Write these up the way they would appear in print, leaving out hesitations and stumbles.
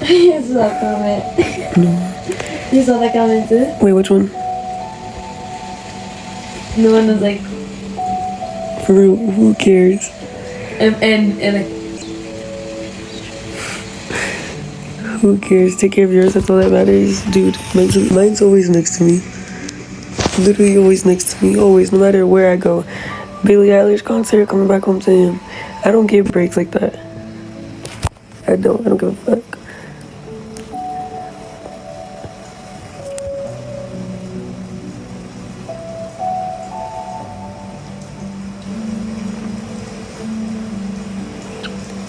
You saw that comment. No. You saw that comment too? Wait, which one? The one was like, for real, who cares? and like, who cares? Take care of yours, that's all that matters. Dude, mine's always next to me. Literally always next to me, always, no matter where I go. Billie Eilish concert, coming back home to him. I don't give breaks like that. I don't give a fuck.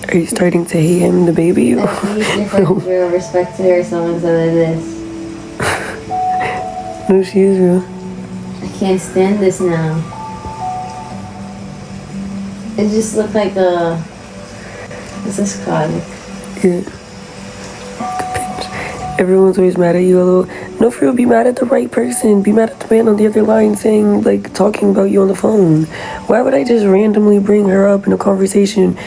Are you starting to hate him, the baby? I think it's different real respect to her, someone said like this. No, she is real. I can't stand this now. It just looked like a... What's this called? Yeah. Everyone's always mad at you a little. No, for real, be mad at the right person. Be mad at the man on the other line saying, like, talking about you on the phone. Why would I just randomly bring her up in a conversation?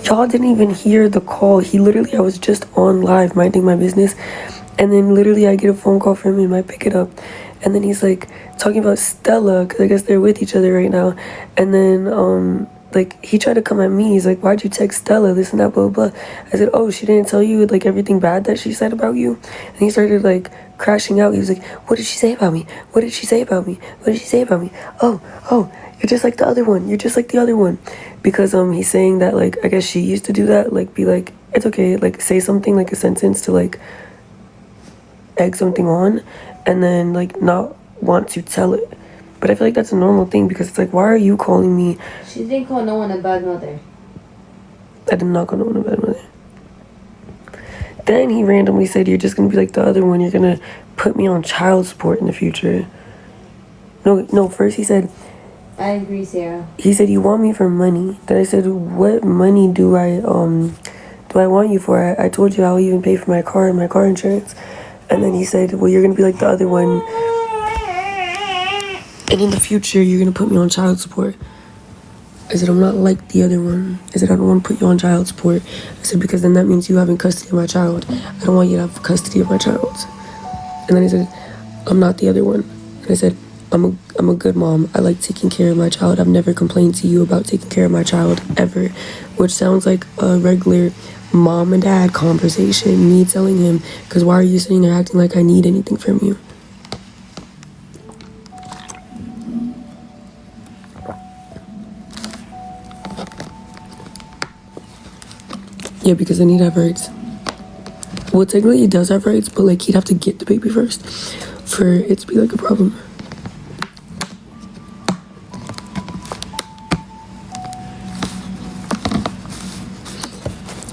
Y'all didn't even hear the call. I was just on live minding my business. And then literally I get a phone call from him. I pick it up. And then he's like talking about Stella, because I guess they're with each other right now. And then, like, he tried to come at me. He's like, why'd you text Stella, this and that, blah, blah, blah. I said, oh, she didn't tell you, like, everything bad that she said about you? And he started, like, crashing out. He was like, what did she say about me? What did she say about me? What did she say about me? Oh, you're just like the other one. You're just like the other one. Because, he's saying that, like, I guess she used to do that, like, be like, it's okay, like, say something, like, a sentence to, like, egg something on, and then, like, not want to tell it. But I feel like that's a normal thing, because it's like, why are you calling me? She didn't call no one a bad mother. I did not call no one a bad mother. Then he randomly said, you're just going to be like the other one. You're going to put me on child support in the future. No, first he said... I agree, Sarah. He said, you want me for money. Then I said, what money do I want you for? I told you I'll even pay for my car and my car insurance. And then he said, well, you're going to be like the other one. And in the future, you're going to put me on child support. I said, I'm not like the other one. I said, I don't want to put you on child support. I said, because then that means you having custody of my child. I don't want you to have custody of my child. And then he said, I'm not the other one. And I said, I'm a good mom. I like taking care of my child. I've never complained to you about taking care of my child, ever. Which sounds like a regular mom and dad conversation. Me telling him, because why are you sitting there acting like I need anything from you? Yeah, because then he'd have rights. Well, technically he does have rights, but, like, he'd have to get the baby first for it to be, like, a problem.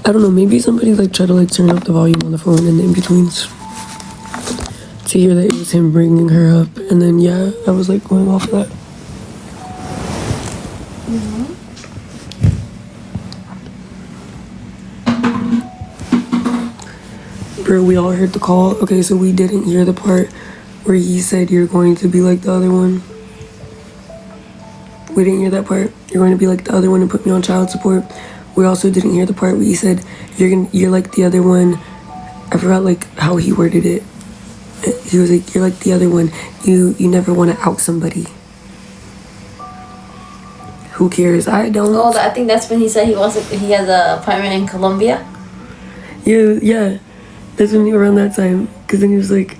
I don't know, maybe somebody, like, tried to, like, turn up the volume on the phone in the in-betweens to hear that it was him bringing her up. And then, yeah, I was, like, going off of that. Bro, we all heard the call. Okay, so we didn't hear the part where he said you're going to be like the other one. We didn't hear that part. You're going to be like the other one and put me on child support. We also didn't hear the part where he said you're like the other one. I forgot, like, how he worded it. He was like, you're like the other one. You never want to out somebody. Who cares? I don't. Oh, I think that's when he said he has an apartment in Colombia. Yeah. That's when around that time. Because then he was like,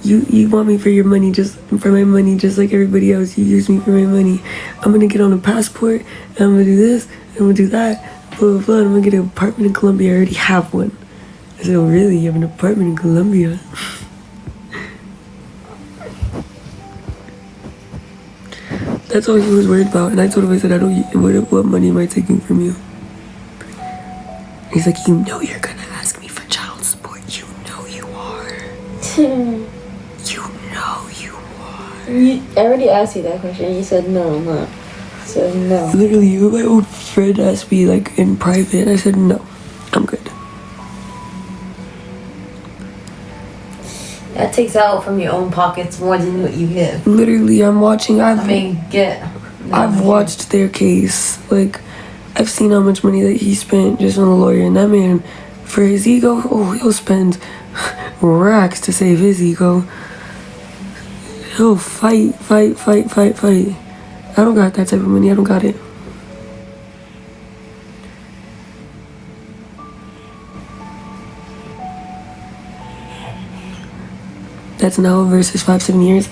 you want me for your money, just for my money, just like everybody else. You use me for my money. I'm gonna get on a passport, and I'm gonna do this, and I'm gonna do that, blah, blah, blah. And I'm gonna get an apartment in Colombia. I already have one. I said, oh, really? You have an apartment in Colombia? That's all he was worried about. And I told him, I said, what money am I taking from you? He's like, you know you're gonna ask me for child support. You know you are. You know you are. I already asked you that question. You said no, I'm not. I said no. Literally, my old friend asked me, like, in private. I said, no, I'm good. That takes out from your own pockets more than what you give. Literally, I'm watching. I've watched their case. Like, I've seen how much money that he spent just on a lawyer, and that man for his ego, oh, he'll spend racks to save his ego. He'll fight. I don't got that type of money. I don't got it. That's now versus 5-7 years.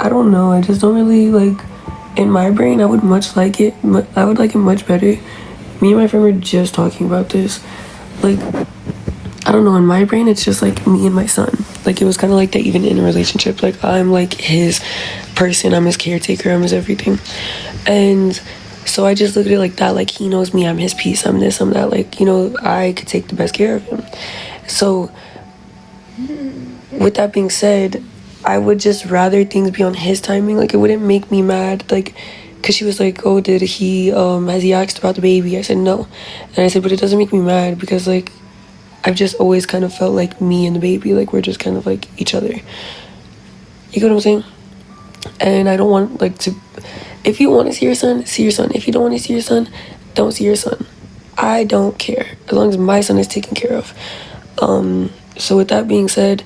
I don't know. I just don't really like. In my brain, I would much like it. I would like it much better. Me and my friend were just talking about this. Like, I don't know. In my brain, it's just like me and my son. Like, it was kind of like that even in a relationship. Like, I'm like his person. I'm his caretaker. I'm his everything. And so I just look at it like that. Like, he knows me. I'm his piece. I'm this. I'm that. Like, you know, I could take the best care of him. So, with that being said, I would just rather things be on his timing. Like, it wouldn't make me mad. Like, because she was like, oh, did he, has he asked about the baby? I said, no. And I said, but it doesn't make me mad because, like, I've just always kind of felt like me and the baby, like, we're just kind of like each other. You get what I'm saying? And I don't want, like, to, if you want to see your son, see your son. If you don't want to see your son, don't see your son. I don't care, as long as my son is taken care of. So with that being said,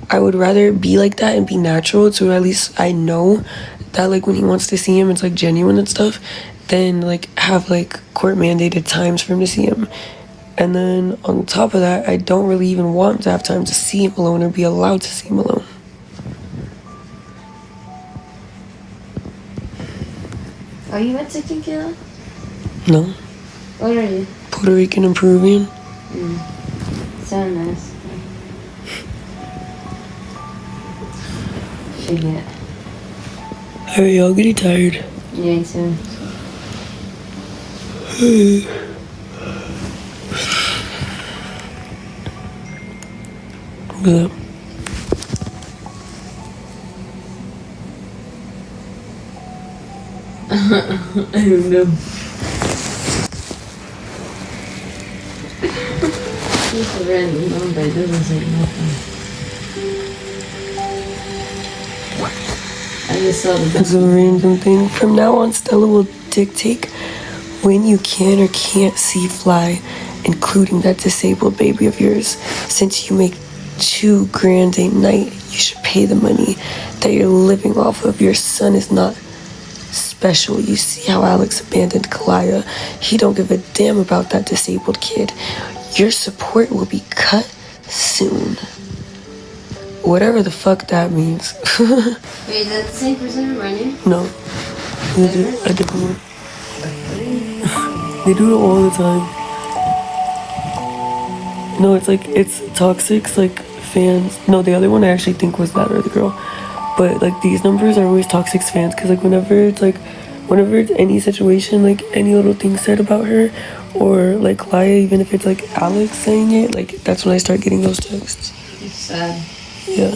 I would rather be like that and be natural, so at least I know that, like, when he wants to see him, it's, like, genuine and stuff, than, like, have, like, court-mandated times for him to see him. And then on top of that, I don't really even want him to have time to see him alone or be allowed to see him alone. Are you Mexican, Kayla? No. What are you? Puerto Rican and Peruvian. Sound nice. Shit. Alright, y'all, getting tired. Yeah, me too. Look at that. I don't know. It's a random number, it doesn't say nothing. I just saw the It's a random thing. From now on, Stella will dictate when you can or can't see Fly, including that disabled baby of yours. Since you make $2,000 a night, you should pay the money that you're living off of. Your son is not special. You see how Alex abandoned Kalaya. He don't give a damn about that disabled kid. Your support will be cut soon. Whatever the fuck that means. Wait, is that the same person running? No. A different one. They do it all the time. No, it's like, it's Toxic's, like, fans. No, the other one I actually think was that other girl. But, like, these numbers are always Toxic's fans. Because, like, whenever it's any situation, like, any little thing said about her, or, like, Kalaya, even if it's, like, Alex saying it, like, that's when I start getting those texts. It's sad. Yeah.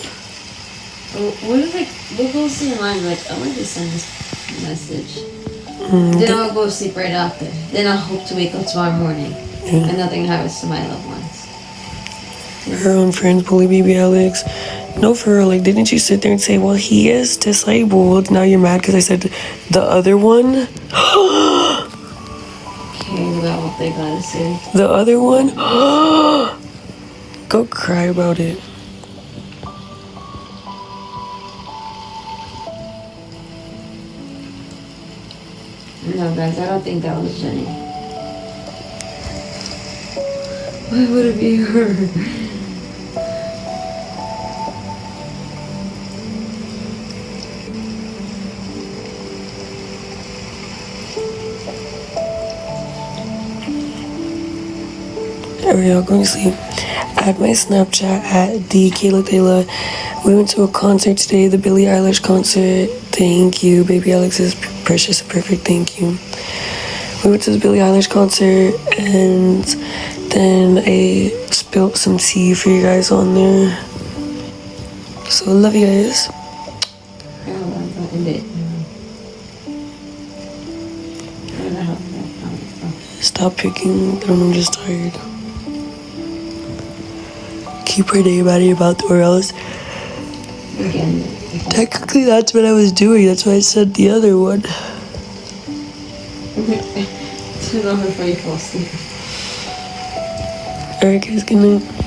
What if, like, we'll go see in line, like, I want to send this message. Then I'll go sleep right after. Then I'll hope to wake up tomorrow morning. Yeah. And nothing happens to my loved ones. Her own friends bully baby Alex. No, for real, like, didn't you sit there and say, well, he is disabled. Now you're mad because I said the other one? Cares about what they gotta say. The other one? Go cry about it. No, guys, I don't think that was Jenny. Why would it be her? Alright, y'all, going to sleep. Add my Snapchat at the Kayla. We went to a concert today, the Billie Eilish concert. Thank you, baby Alex is precious and perfect. Thank you. We went to the Billie Eilish concert, and then I spilled some tea for you guys on there. So I love you guys. Stop picking. I don't know, I'm just tired. Keep her day about your mouth or else. Again. Technically, that's what I was doing. That's why I said the other one. Turn on before you fall asleep. Alright, guys, good night.